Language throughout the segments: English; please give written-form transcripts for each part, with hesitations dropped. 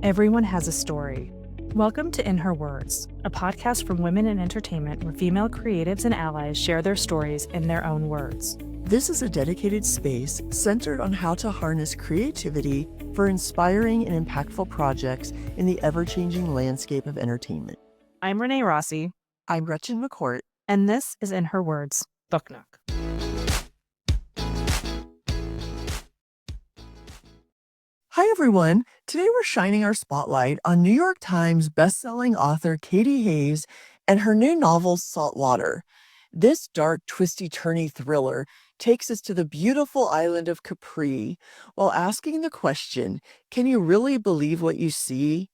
Everyone has a story. Welcome to In Her Words, a podcast from women in entertainment where female creatives and allies share their stories in their own words. This is a dedicated space centered on how to harness creativity for inspiring and impactful projects in the ever-changing landscape of entertainment. I'm Renee Rossi, I'm Gretchen McCourt. and this is In Her Words, Book Nook. Hi, everyone. Today we're shining our spotlight on New York Times bestselling author Katy Hayes and her new novel, Saltwater. This dark, twisty-turny thriller takes us to the beautiful island of Capri while asking the question, can you really believe what you see?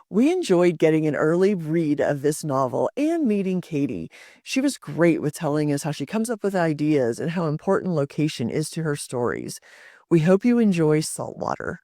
We enjoyed getting an early read of this novel and meeting Katy. She was great with telling us how she comes up with ideas and how important location is to her stories. We hope you enjoy Saltwater.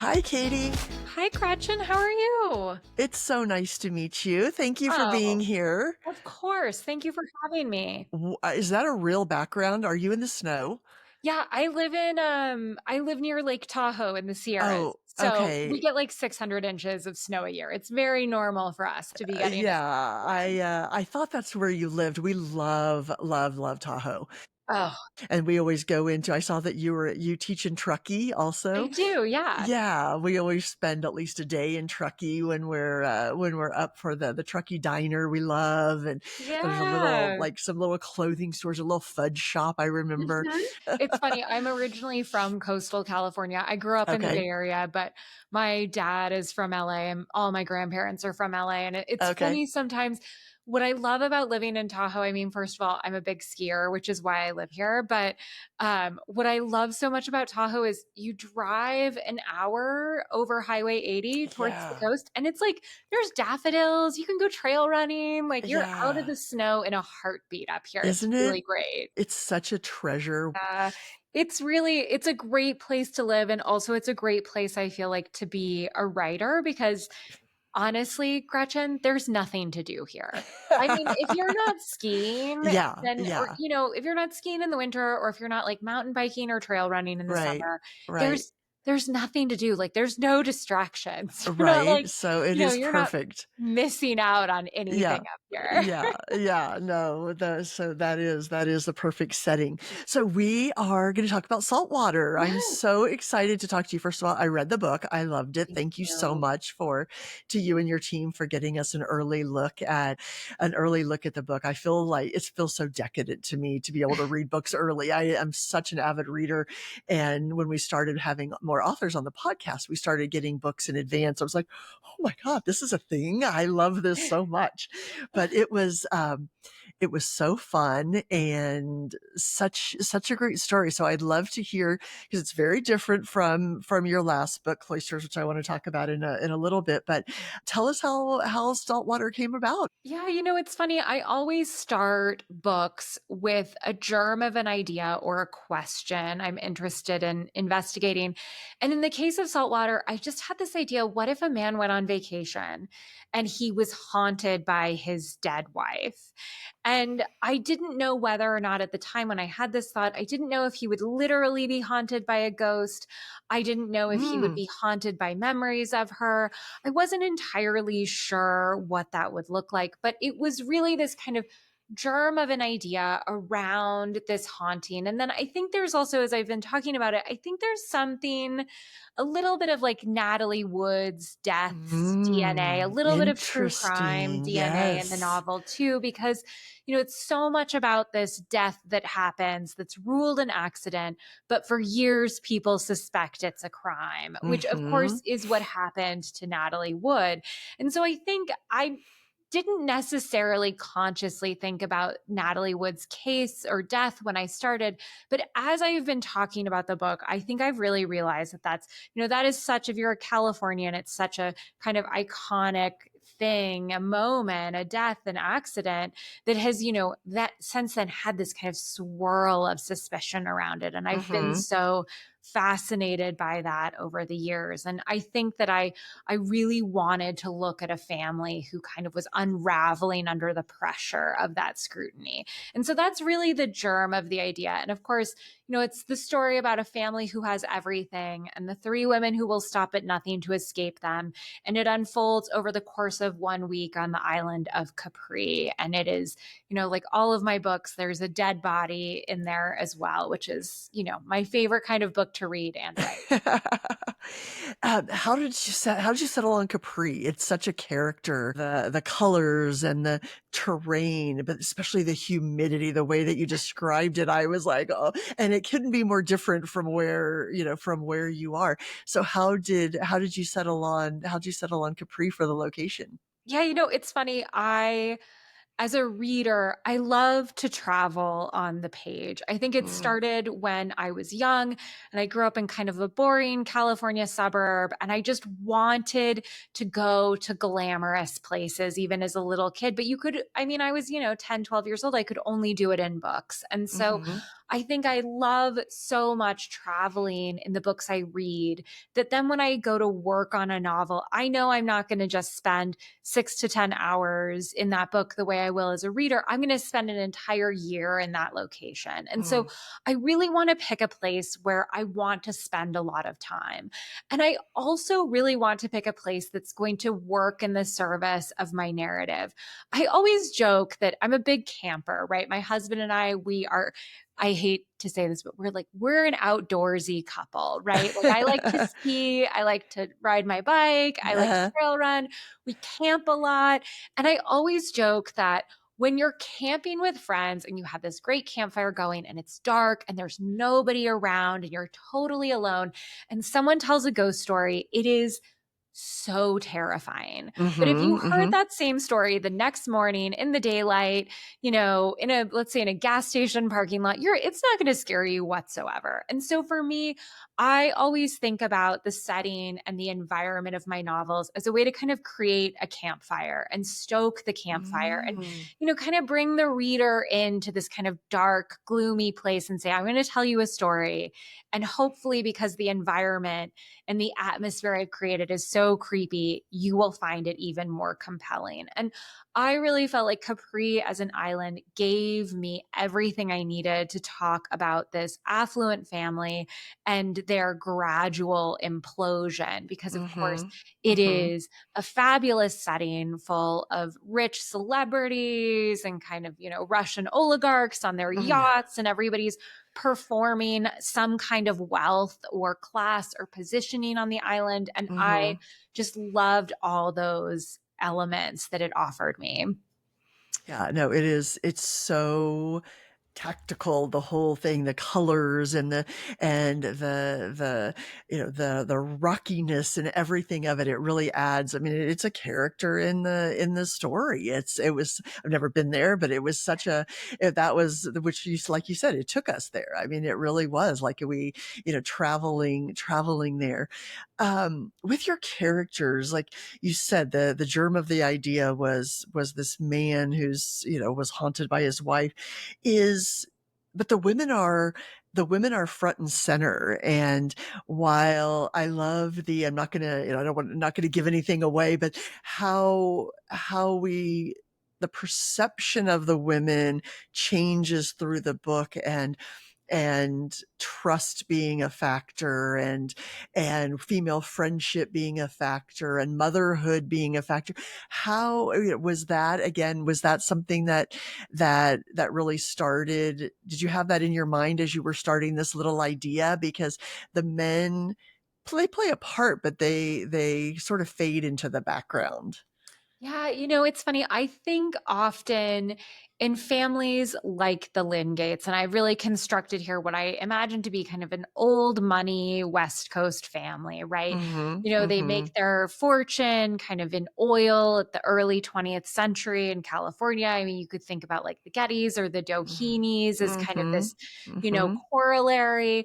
Hi, Katy. Hi, Gretchen. How are you? It's so nice to meet you. Thank you for being here. Of course. Thank you for having me. Is that a real background? Are you in the snow? Yeah, I live near Lake Tahoe in the Sierras. Oh, So okay. we get like 600 inches of snow a year. It's very normal for us to be getting Yeah, I thought that's where you lived. We love, love, love Tahoe. Oh, And we always go into, I saw that you teach in Truckee I also. do. Yeah. Yeah, we always spend at least a day in Truckee when we're up for the Truckee Diner we love, and there's a little Yeah. some little clothing stores, a little fudge shop I remember. Mhm. It's funny. I'm originally from coastal California. I grew up in the Okay, Bay Area, but my dad is from LA and all my grandparents are from LA. And it's okay, funny sometimes. What I love about living in Tahoe, I mean, first of all, I'm a big skier, which is why I live here. But what I love so much about Tahoe is you drive an hour over Highway 80 towards the yeah, coast, and it's like there's daffodils. You can go trail running. Like you're out of yeah. the snow in a heartbeat up here. It's Isn't it? really great. It's such a treasure. It's a great place to live. And also it's a great place, I feel like, to be a writer because honestly, Gretchen, there's nothing to do here. I mean, if you're not skiing, Yeah, then, or, yeah. if you're not skiing in the winter or if you're not like mountain biking or trail running in the Right, summer, right, there's nothing to do. Like there's no distractions. You're not right. like, So it is you're not perfect. missing out on anything Yeah. up here. Yeah, no, so that is the perfect setting. So we are going to talk about saltwater. I'm Yeah. so excited to talk to you. First of all, I read the book. I loved it. Thank Thank you so you. much to you and your team for getting us an early look at the book. I feel like it feels so decadent to me to be able to read books early. I am such an avid reader. And when we started having more authors on the podcast, we started getting books in advance. I was like, oh my God, this is a thing. I love this so much. But it was so fun and such a great story. So I'd love to hear, because it's very different from your last book, Cloisters, which I want to talk about in a little bit. But tell us how Saltwater came about. Yeah, it's funny. I always start books with a germ of an idea or a question I'm interested in investigating. And in the case of Saltwater, I just had this idea, what if a man went on vacation and he was haunted by his dead wife? And I didn't know whether or not at the time when I had this thought, I didn't know if he would literally be haunted by a ghost. I didn't know if he would Mm, be haunted by memories of her. I wasn't entirely sure what that would look like, but it was really this kind of germ of an idea around this haunting. And then I think there's also, as I've been talking about it, I think there's something, a little bit of like Natalie Wood's deaths DNA, a little bit of true crime interesting. DNA in the Yes. novel too, because, it's so much about this death that happens that's ruled an accident, but for years people suspect it's a crime, which of Mm-hmm. course is what happened to Natalie Wood. And so I think I didn't necessarily consciously think about Natalie Wood's case or death when I started. But as I've been talking about the book, I think I've really realized that is such, if you're a Californian, it's such a kind of iconic thing, a moment, a death, an accident that has, that since then had this kind of swirl of suspicion around it. And I've been Mm-hmm. so fascinated by that over the years. And I think that I really wanted to look at a family who kind of was unraveling under the pressure of that scrutiny. And so that's really the germ of the idea. And of course, it's the story about a family who has everything and the three women who will stop at nothing to escape them. And it unfolds over the course of 1 week on the island of Capri. And it is, like all of my books, there's a dead body in there as well, which is, my favorite kind of book to read and write. How did you settle on Capri? It's such a character. The colors and the terrain, but especially the humidity, the way that you described it, I was like, oh, and it couldn't be more different from where you are. So how did you settle on Capri for the location? Yeah, it's funny. As a reader, I love to travel on the page. I think it Mm, started when I was young and I grew up in kind of a boring California suburb. And I just wanted to go to glamorous places, even as a little kid. But I was, 10, 12 years old. I could only do it in books. And so mhm, I think I love so much traveling in the books I read that then when I go to work on a novel, I know I'm not going to just spend 6 to 10 hours in that book the way I will as a reader. I'm going to spend an entire year in that location. And so mm, I really want to pick a place where I want to spend a lot of time. And I also really want to pick a place that's going to work in the service of my narrative. I always joke that I'm a big camper, right? My husband and I hate to say this, but we're an outdoorsy couple, right? Like I like to ski, I like to ride my bike, I like to uh-huh, trail run. We camp a lot. And I always joke that when you're camping with friends and you have this great campfire going and it's dark and there's nobody around and you're totally alone and someone tells a ghost story, it is so terrifying. But if you mhm, heard mhm, that same story the next morning in the daylight, let's say in a gas station parking lot, it's not going to scare you whatsoever. And so for me, I always think about the setting and the environment of my novels as a way to kind of create a campfire and stoke the campfire and, mm, kind of bring the reader into this kind of dark, gloomy place and say, I'm going to tell you a story. And hopefully, because the environment and the atmosphere I've created is so creepy, you will find it even more compelling. And I really felt like Capri as an island gave me everything I needed to talk about this affluent family and their gradual implosion, because, of course, mhm, it mhm, is a fabulous setting full of rich celebrities and kind of, Russian oligarchs on their mm, yachts, and everybody's performing some kind of wealth or class or positioning on the island. And I mhm. just loved all those elements that it offered me. Yeah, no, it's so tactical, the whole thing, the colors and the rockiness and everything of it. It really adds. I mean, it's a character in the story. I've never been there, but it was such a that was which you like you said, it took us there. I mean, it really was like we, traveling there. With your characters, like you said, the germ of the idea was this man who's, was haunted by his wife is but the women are front and center. And while I love I'm not gonna, not gonna give anything away, but how we the perception of the women changes through the book, and trust being a factor, and female friendship being a factor, and motherhood being a factor. How was that again? Was that something that really started? Did you have that in your mind as you were starting this little idea? Because the men play a part, but they sort of fade into the background. Yeah, it's funny. I think often in families like the Lynn Gates, and I really constructed here what I imagine to be kind of an old money West Coast family, right? Mm-hmm. They Mm-hmm. make their fortune kind of in oil at the early 20th century in California. I mean, you could think about like the Gettys or the Dohenyes as kind of Mm-hmm. this, Mm-hmm. corollary.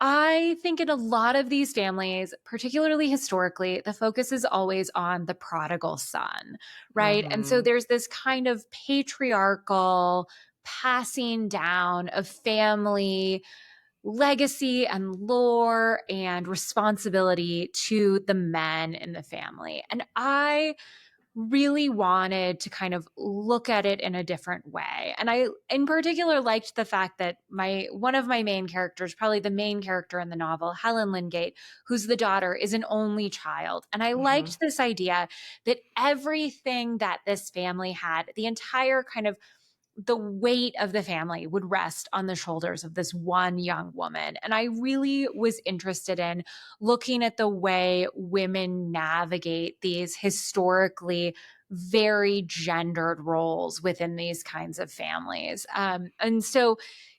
I think in a lot of these families, particularly historically, the focus is always on the prodigal son, right? And so Mm-hmm. there's this kind of patriarchal passing down of family legacy and lore and responsibility to the men in the family. And I really wanted to kind of look at it in a different way. And I in particular liked the fact that my one of my main characters, probably the main character in the novel, Helen Lingate, who's the daughter, is an only child. And I Mhm. liked this idea that everything that this family had, the entire kind of the weight of the family would rest on the shoulders of this one young woman. And I really was interested in looking at the way women navigate these historically very gendered roles within these kinds of families. And so,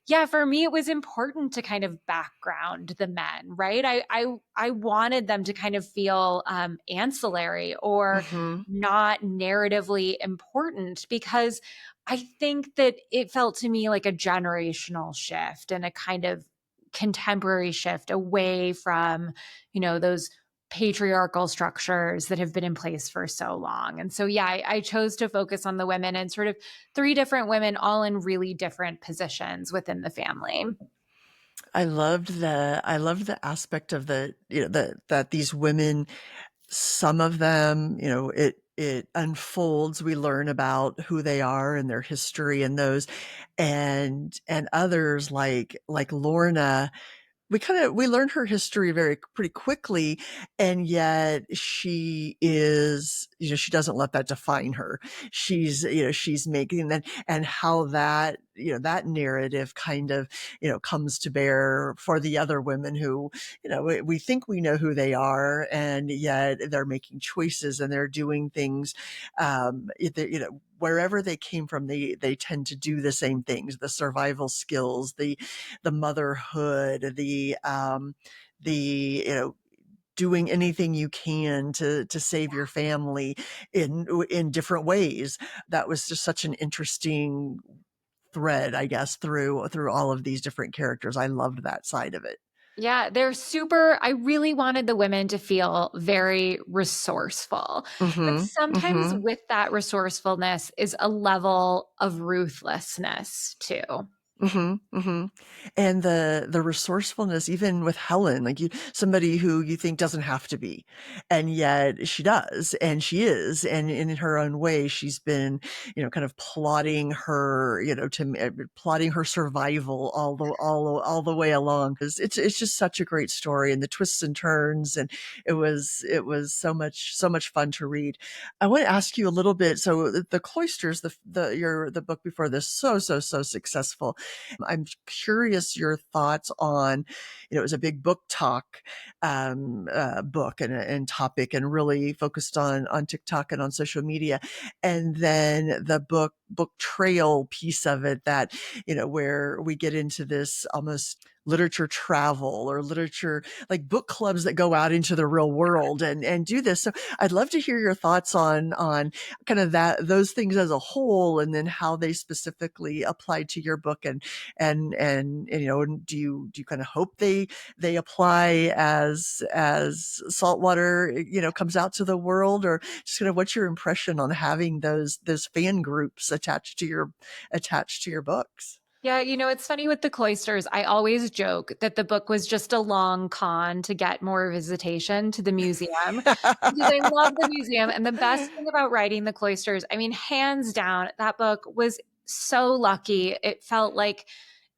yeah, for me, it was important to kind of background the men, right? I wanted them to kind of feel ancillary or Mhm. not narratively important because I think that it felt to me like a generational shift and a kind of contemporary shift away from, those patriarchal structures that have been in place for so long. And so, yeah, I chose to focus on the women and sort of three different women, all in really different positions within the family. I loved the aspect of that these women, some of them, it unfolds. We learn about who they are and their history and those, and others like Lorna, we learn her history pretty quickly, and yet she doesn't let that define her. She's making that, and how that narrative kind of comes to bear for the other women who we think we know who they are, and yet they're making choices and they're doing things, wherever they came from, they tend to do the same things, the survival skills, the motherhood, the doing anything you can to save your family in different ways. That was just such an interesting thread, I guess, through all of these different characters. I loved that side of it. Yeah, I really wanted the women to feel very resourceful. But Mhm. sometimes Mhm. with that resourcefulness is a level of ruthlessness too. Mhm, mhm. And the resourcefulness, even with Helen, like somebody who you think doesn't have to be, and yet she does, and she is, and in her own way, she's been, kind of plotting her survival all the way along. Because it's just such a great story, and the twists and turns, and it was so much fun to read. I want to ask you a little bit. So the Cloisters, the book before this, so successful. I'm curious your thoughts on, it was a big book talk, book and topic, and really focused on TikTok and on social media. And then the book trail piece of it, that, where we get into this almost literature travel, or literature, like book clubs that go out into the real world and do this. So I'd love to hear your thoughts on kind of those things as a whole, and then how they specifically apply to your book, and do you kind of hope they apply as Saltwater comes out to the world, or just kind of what's your impression on having those fan groups attached to your books? Yeah, it's funny with the cloisters. I always joke that the book was just a long con to get more visitation to the museum because I love the museum. And the best thing about writing the cloisters, I mean, hands down, that book was so lucky. It felt like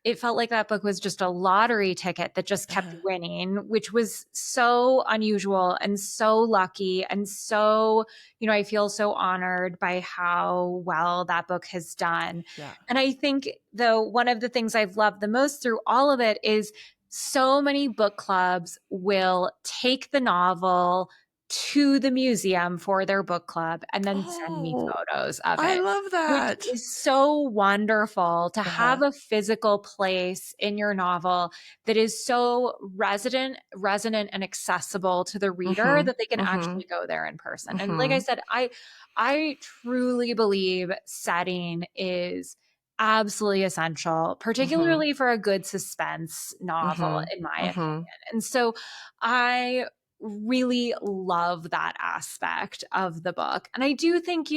that book was just a lottery ticket that just kept winning, which was so unusual and so lucky. And so, I feel so honored by how well that book has done. Yeah. And I think, though, one of the things I've loved the most through all of it is so many book clubs will take the novel to the museum for their book club and then send me Oh, photos of I it, love which that. is so wonderful to Uh-huh. have a physical place in your novel that is so resonant and accessible to the reader Mhm. that they can Mhm. actually go there in person. And like I Mhm. said, I truly believe setting is absolutely essential, Mhm. particularly for a good suspense novel, Mhm. in my opinion. Mhm. And so I really love that aspect of the book. And I do think,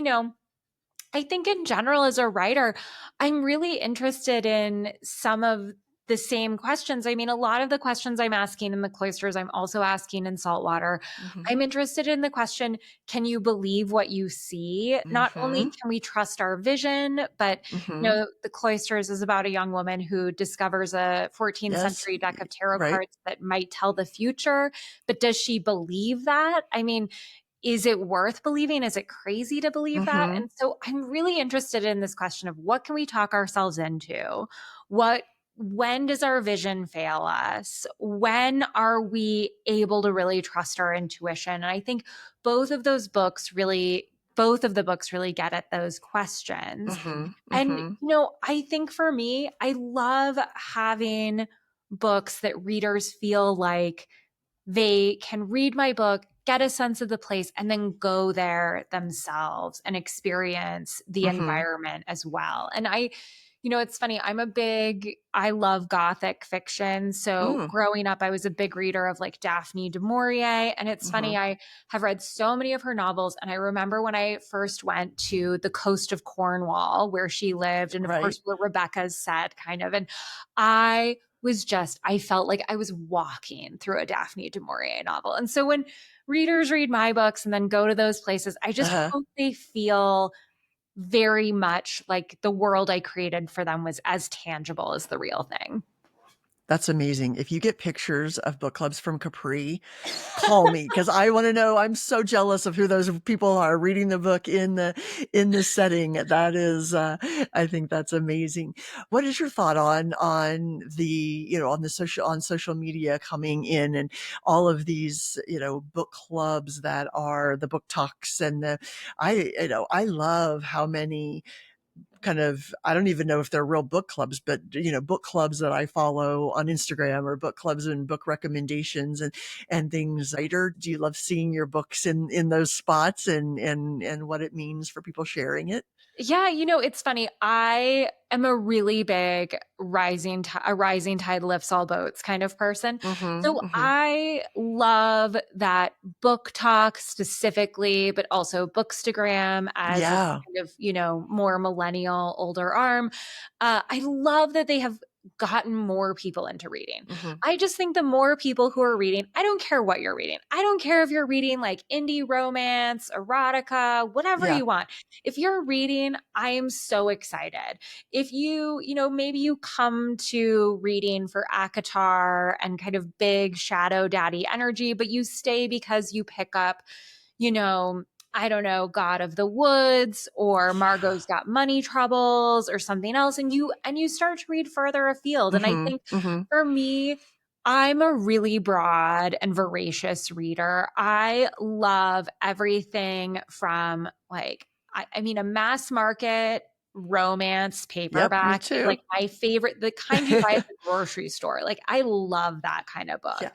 I think in general, as a writer, I'm really interested in some of the same questions. I mean, a lot of the questions I'm asking in the cloisters, I'm also asking in Saltwater. Mhm. I'm interested in the question, can you believe what you see? Not only Mhm. can we trust our vision, but Mhm. the cloisters is about a young woman who discovers a 14th Yes. century deck of tarot Right. cards that might tell the future. But does she believe that? I mean, is it worth believing? Is it crazy to believe that? Mhm. And so I'm really interested in this question of what can we talk ourselves into? What when does our vision fail us? When are we able to really trust our intuition? And I think both of the books really get at those questions. Mhm. And, Mhm. I think for me, I love having books that readers feel like they can read my book, get a sense of the place, and then go there themselves and experience the Mhm. environment as well. And it's funny, I love Gothic fiction. So Mm. growing up, I was a big reader of like Daphne du Maurier. And it's funny, Mhm. I have read so many of her novels. And I remember when I first went to the coast of Cornwall, where she lived, and of Right. course, where Rebecca's set, kind of. And I felt like I was walking through a Daphne du Maurier novel. And so when readers read my books and then go to those places, I just Uh-huh. hope they feel very much like the world I created for them was as tangible as the real thing. That's amazing. If you get pictures of book clubs from Capri, call me because I want to know. I'm so jealous of who those people are reading the book in the setting. That is, I think that's amazing. What is your thought on the on the social media coming in and all of these book clubs that are the book talks and I love how many kind of, I don't even know if they're real book clubs, but book clubs that I follow on Instagram or book clubs and book recommendations and things. Writer, do you love seeing your books in those spots and what it means for people sharing it? Yeah, it's funny. I am a really big a rising tide lifts all boats kind of person. Mhm. So Mhm. I love that book talk specifically, but also Bookstagram as its Yeah. kind of, more millennial, older arm. I love that they have gotten more people into reading. Mhm. I just think the more people who are reading, I don't care what you're reading. I don't care if you're reading like indie romance, erotica, whatever Yeah. you want. If you're reading, I am so excited. If maybe you come to reading for ACOTAR and kind of big shadow daddy energy, but you stay because you pick up, you know, I don't know, God of the Woods or Margot's Got Money Troubles or something else, and you start to read further afield. And I Mhm. think Mhm. for me, I'm a really broad and voracious reader. I love everything from like, I mean, a mass market romance Yep, me paperback is too. like my favorite, the kind you buy at the grocery store. Like, I love that kind of book. Yeah.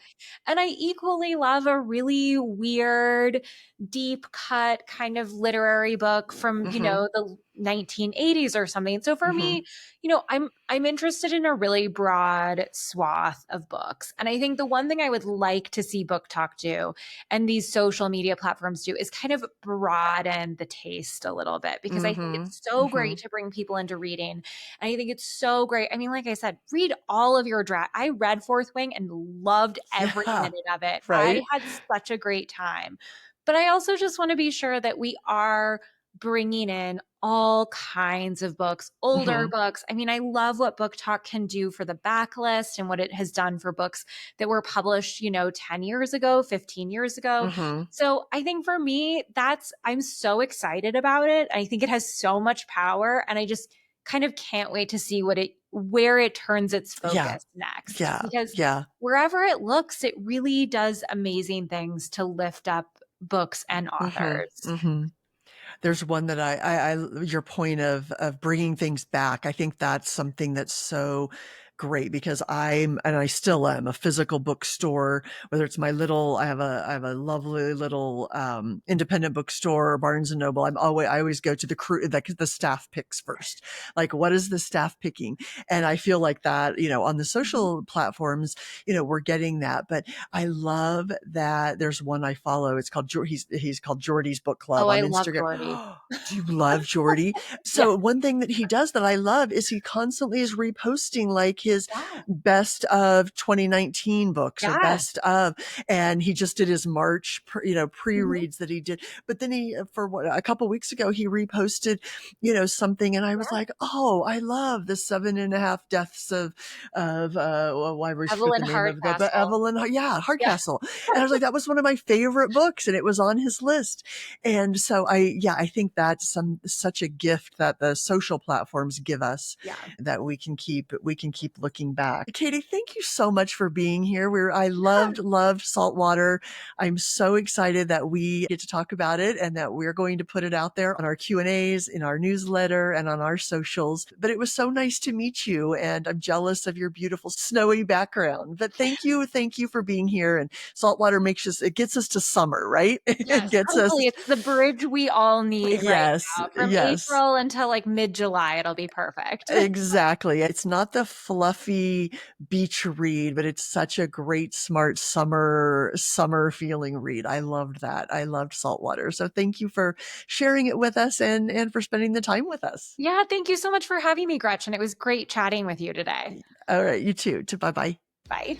And I equally love a really weird, deep cut kind of literary book from, Mhm. the 1980s or something. So for Mhm. me, I'm interested in a really broad swath of books. And I think the one thing I would like to see Book Talk do and these social media platforms do is kind of broaden the taste a little bit, because I think Mhm. it's so great Mhm. to bring people into reading. And I think it's so great. I mean, like I said, read all of your draft. I read Fourth Wing and loved every Yeah. minute of it. I Right? had such a great time. But I also just want to be sure that we are bringing in all kinds of books, older Mhm. books. I mean, I love what Book Talk can do for the backlist and what it has done for books that were published, 10 years ago, 15 years ago. Mhm. So I think for me, I'm so excited about it. I think it has so much power, and I just kind of can't wait to see where it turns its Yeah. focus next, Yeah. because Yeah. wherever it looks, it really does amazing things to lift up books and Mhm. authors. Mhm. There's one that your point of bringing things back. I think that's something that's so great because I still am a physical bookstore, whether it's I have a lovely little, independent bookstore, Barnes and Noble. I always go to the staff picks first. Like, what is the staff picking? And I feel like that, on the Mhm. social platforms, we're getting that. But I love that there's one I follow. It's called, he's called Jordy's Book Club Oh, on I love Instagram. Jordy. Do you love Jordy? Yeah. So one thing that he does that I love is he constantly is reposting like his Yeah. best of 2019 books or Yeah. best of, and he just did his March, Mhm. pre-reads that he did. But then a couple weeks ago, he reposted, something, and I was Yeah. like, oh, I love the 7.5 deaths well, I always forget the Evelyn name of but Hardcastle. Evelyn, yeah, Yeah. Hardcastle. And I was like, that was one of my favorite books, and it was on his list. And so I think that's such a gift that the social platforms give us, Yeah. that we can keep looking back. Katy, thank you so much for being here. I Yeah. loved Saltwater. I'm so excited that we get to talk about it and that we're going to put it out there on our Q&As, in our newsletter, and on our socials. But it was so nice to meet you, and I'm jealous of your beautiful snowy background. But thank you for being here. And Saltwater it gets us to summer, right? It Yes. gets us. Hopefully it's the bridge we all need right Yes, now. From yes. April until like mid-July, it'll be perfect. Exactly. It's not the fluffy beach read, but it's such a great, smart summer feeling read. I loved that. I loved Saltwater. So thank you for sharing it with us, and for spending the time with us. Yeah. Thank you so much for having me, Gretchen. It was great chatting with you today. All right, you too. Bye-bye. Bye.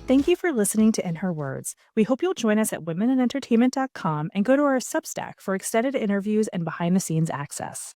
Thank you for listening to In Her Words. We hope you'll join us at womeninentertainment.com and go to our Substack for extended interviews and behind the scenes access.